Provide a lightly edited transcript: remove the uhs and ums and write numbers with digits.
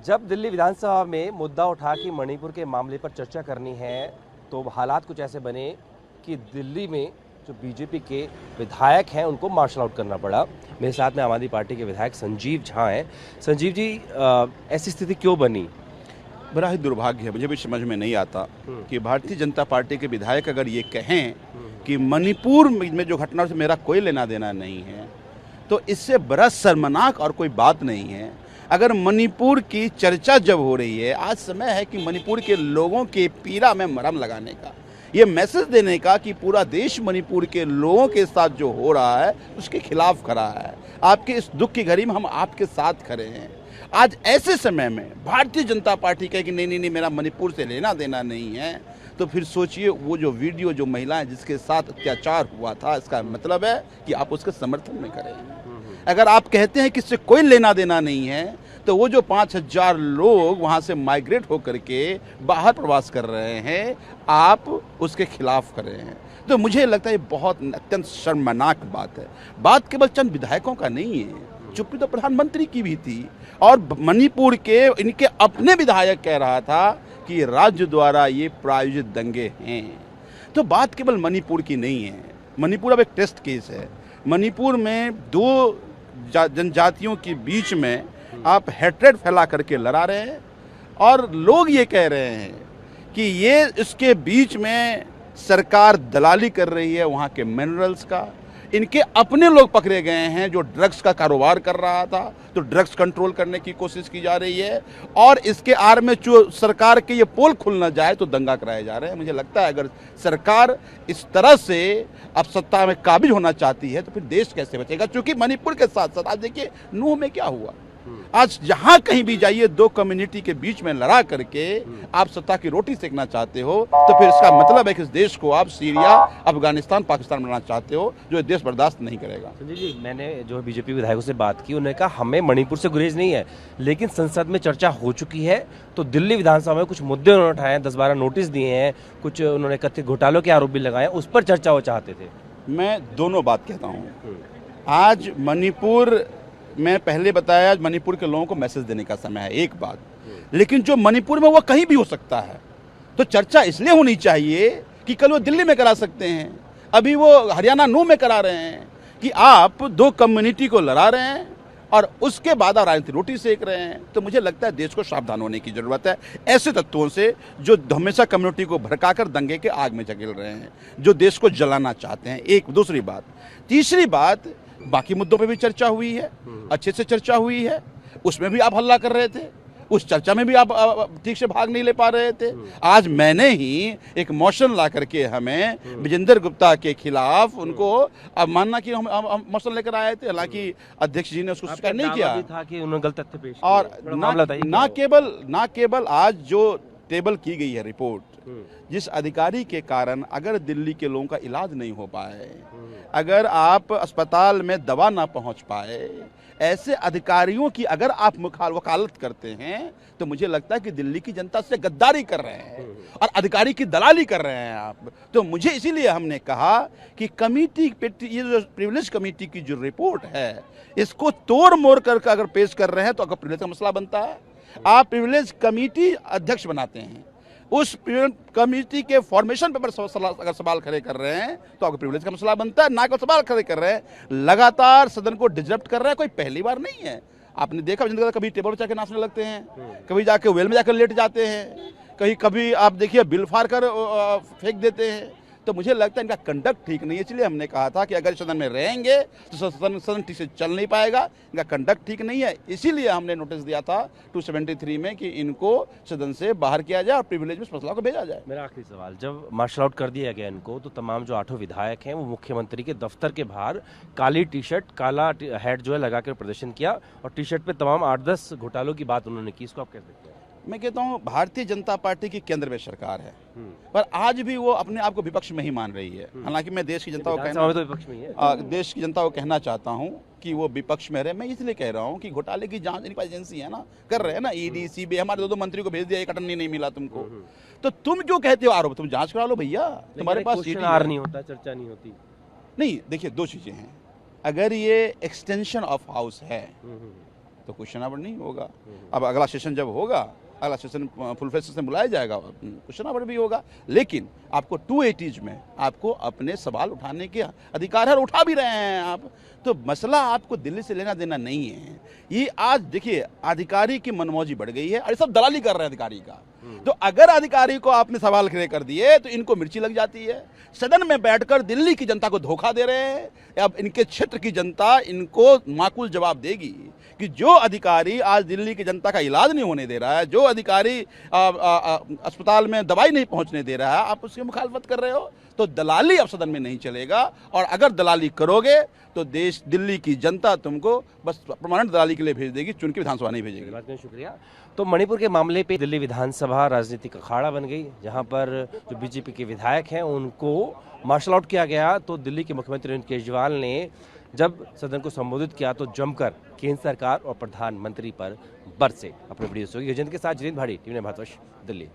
जब दिल्ली विधानसभा में मुद्दा उठा कि मणिपुर के मामले पर चर्चा करनी है तो हालात कुछ ऐसे बने कि दिल्ली में जो बीजेपी के विधायक हैं उनको मार्शल आउट करना पड़ा। मेरे साथ में आम आदमी पार्टी के विधायक संजीव झा हैं। संजीव जी, ऐसी स्थिति क्यों बनी? बड़ा ही दुर्भाग्य है, मुझे भी समझ में नहीं आता कि भारतीय जनता पार्टी के विधायक अगर ये कहें कि मणिपुर में जो घटना से मेरा कोई लेना देना नहीं है, तो इससे बड़ा शर्मनाक और कोई बात नहीं है। अगर मणिपुर की चर्चा जब हो रही है, आज समय है कि मणिपुर के लोगों के पीड़ा में मरहम लगाने का, ये मैसेज देने का कि पूरा देश मणिपुर के लोगों के साथ जो हो रहा है उसके खिलाफ खड़ा है। आपके इस दुख की घड़ी में हम आपके साथ खड़े हैं। आज ऐसे समय में भारतीय जनता पार्टी कहे कि नहीं मेरा मणिपुर से लेना देना नहीं है, तो फिर सोचिए वो जो वीडियो जो महिलाएं जिसके साथ अत्याचार हुआ था, इसका मतलब है कि आप उसके समर्थन में करें। अगर आप कहते हैं कि इससे कोई लेना देना नहीं है, तो वो जो 5,000 लोग वहाँ से माइग्रेट होकर के बाहर प्रवास कर रहे हैं, आप उसके खिलाफ कर रहे हैं। तो मुझे लगता है ये बहुत अत्यंत शर्मनाक बात है। बात केवल चंद विधायकों का नहीं है, चुप्पी तो प्रधानमंत्री की भी थी, और मणिपुर के इनके अपने विधायक कह रहा था कि राज्य द्वारा ये प्रायोजित दंगे हैं। तो बात केवल मणिपुर की नहीं है। मणिपुर अब एक टेस्ट केस है। मणिपुर में दो जनजातियों के बीच में आप हेट्रेड फैला करके लड़ा रहे हैं, और लोग ये कह रहे हैं कि ये इसके बीच में सरकार दलाली कर रही है वहाँ के मिनरल्स का। इनके अपने लोग पकड़े गए हैं जो ड्रग्स का कारोबार कर रहा था, तो ड्रग्स कंट्रोल करने की कोशिश की जा रही है, और इसके आड़ में जो सरकार के ये पोल खुल न जाए तो दंगा कराए जा रहे हैं। मुझे लगता है अगर सरकार इस तरह से अब सत्ता में काबिज होना चाहती है तो फिर देश कैसे बचेगा। क्योंकि मणिपुर के साथ साथ आज देखिए नूह में क्या हुआ। आज जहां कहीं भी जाइए, दो कम्युनिटी के बीच में लड़ा करके आप सत्ता की रोटी सेकना चाहते हो, तो फिर इसका मतलब है कि इस देश को आप सीरिया, अफगानिस्तान, पाकिस्तान बनाना चाहते हो, जो देश बर्दाश्त नहीं करेगा। संजीव जी, मैंने जो बीजेपी विधायकों से बात की, उन्होंने कहा हमें मणिपुर से गुरेज नहीं है, लेकिन संसद में चर्चा हो चुकी है। तो दिल्ली विधानसभा में कुछ मुद्दे उन्होंने उठाए, 10-12 नोटिस दिए हैं, कुछ उन्होंने कथित घोटालों के आरोप भी लगाए, उस पर चर्चा वो चाहते थे। मैं दोनों बात कहता हूँ। आज मणिपुर मैं पहले बताया, मणिपुर के लोगों को मैसेज देने का समय है, एक बात। लेकिन जो मणिपुर में वो कहीं भी हो सकता है, तो चर्चा इसलिए होनी चाहिए कि कल वो दिल्ली में करा सकते हैं। अभी वो हरियाणा नूह में करा रहे हैं कि आप दो कम्युनिटी को लड़ा रहे हैं और उसके बाद आप राजनीतिक रोटी सेक रहे हैं। तो मुझे लगता है देश को सावधान होने की जरूरत है ऐसे तत्वों से जो हमेशा कम्युनिटी को भड़काकर दंगे के आग में झकेल रहे हैं, जो देश को जलाना चाहते हैं। एक दूसरी बात। तीसरी बात, बाकी मुद्दों पे भी चर्चा हुई है, अच्छे से चर्चा हुई है, उसमें भी आप हल्ला कर रहे थे, उस चर्चा में भी आप ठीक से भाग नहीं ले पा रहे थे। आज मैंने ही एक मोशन ला करके हमें विजेंद्र गुप्ता के खिलाफ उनको अब मानना कि हम मोशन लेकर आए थे, हालांकि अध्यक्ष जी ने उसको स्वीकार नहीं किया था कि उन्होंने गलत तथ्य पेश किए। और ना केवल आज जो टेबल की गई है रिपोर्ट, जिस अधिकारी के कारण अगर दिल्ली के लोगों का इलाज नहीं हो पाए, अगर आप अस्पताल में दवा ना पहुंच पाए, ऐसे अधिकारियों की अगर आप वकालत करते हैं, तो मुझे लगता है कि दिल्ली की जनता से गद्दारी कर रहे हैं और अधिकारी की दलाली कर रहे हैं आप। तो मुझे इसीलिए हमने कहा कि कमेटी, ये जो प्रिविलेज कमेटी की जो रिपोर्ट है, इसको तोड़ मोड़ करके अगर पेश कर रहे हैं तो अगर प्रिविलेज का मसला बनता है। आप प्रिविलेज कमेटी अध्यक्ष बनाते हैं, उस कमेटी के फॉर्मेशन पेपर अगर सवाल खड़े कर रहे हैं तो आपको प्रिविलेज का मसला बनता है। ना को सवाल खड़े कर रहे हैं, लगातार सदन को डिसरप्ट कर रहे हैं। कोई पहली बार नहीं है, आपने देखा कभी टेबल पर जाके नाचने लगते हैं, कभी जाके वेल में जाकर लेट जाते हैं, कभी आप देखिए बिल फाड़ कर फेंक देते हैं। तो मुझे लगता है इनका कंडक्ट ठीक नहीं है। इसलिए हमने कहा था कि अगर सदन में रहेंगे तो सदन ठीक से चल नहीं पाएगा, इनका कंडक्ट ठीक नहीं है। इसीलिए हमने नोटिस दिया था 273 में कि इनको सदन से बाहर किया जाए और प्रिविलेज में मसला को भेजा जाए। मेरा आखिरी सवाल, जब मार्शल आउट कर दिया गया इनको, तो तमाम जो 8 विधायक हैं वो मुख्यमंत्री के दफ्तर के बाहर काली टी शर्ट, काला हैट जो है लगा कर प्रदर्शन किया, और टी शर्ट पे तमाम 8-10 घोटालों की बात उन्होंने की। इसको आप कैसे देखते हैं? मैं कहता हूँ भारतीय जनता पार्टी की केंद्र में सरकार है, पर आज भी वो अपने आप को विपक्ष में ही मान रही है। हालांकि मैं देश की जनता को कहना चाहता हूँ कि वो विपक्ष में रहे। मैं इसलिए कह रहा हूँ कि घोटाले की जांच इनकी एजेंसी है ना, कर रहे हैं ना, ईडी, सीबीआई। हमारे दो मंत्री को भेज दिया, एक अटर्नी नहीं मिला तुमको, तो तुम क्यों कहते हो आरोप? तुम जांच करा लो भैया, तुम्हारे पास नहीं होता, चर्चा नहीं होती। नहीं, देखिए दो चीजें हैं। अगर ये एक्सटेंशन ऑफ हाउस है तो क्वेश्चन आवर नहीं होगा। अब अगला सेशन जब होगा, अगला सेशन फुल फेस से बुलाया जाएगा, क्वेश्चन आवर भी होगा। लेकिन आपको 280 में आपको अपने सवाल उठाने के अधिकार है, उठा भी रहे हैं आप। तो मसला आपको दिल्ली से लेना देना नहीं है। ये आज देखिए अधिकारी की मनमौजी बढ़ गई है और सब दलाली कर रहे हैं अधिकारी का। तो अगर अधिकारी को आपने सवाल खड़े कर दिए तो इनको मिर्ची लग जाती है। सदन में बैठकर दिल्ली की जनता को धोखा दे रहे हैं। अब इनके क्षेत्र की जनता इनको माकूल जवाब देगी कि जो अधिकारी आज दिल्ली की जनता का इलाज नहीं होने दे रहा है, जो अधिकारी अस्पताल में दवाई नहीं पहुंचने दे रहा है, आप उसकी मुखालफत कर रहे हो। तो दलाली अब सदन में नहीं चलेगा। और अगर दलाली करोगे तो देश दिल्ली की जनता तुमको बस परमानेंट दलाली के लिए भेज देगी, चुन के विधानसभा नहीं भेजेगी। बात करने शुक्रिया। तो मणिपुर के मामले पे दिल्ली विधानसभा राजनीतिक अखाड़ा बन गई, जहां पर जो बीजेपी के विधायक हैं उनको मार्शल आउट किया गया। तो दिल्ली के मुख्यमंत्री अरविंद केजरीवाल ने जब सदन को संबोधित किया तो जमकर केंद्र सरकार और प्रधानमंत्री पर बरसे। अपने वीडियो के साथ जितेंद्र भाड़ी, टीवी भारतवर्ष, दिल्ली।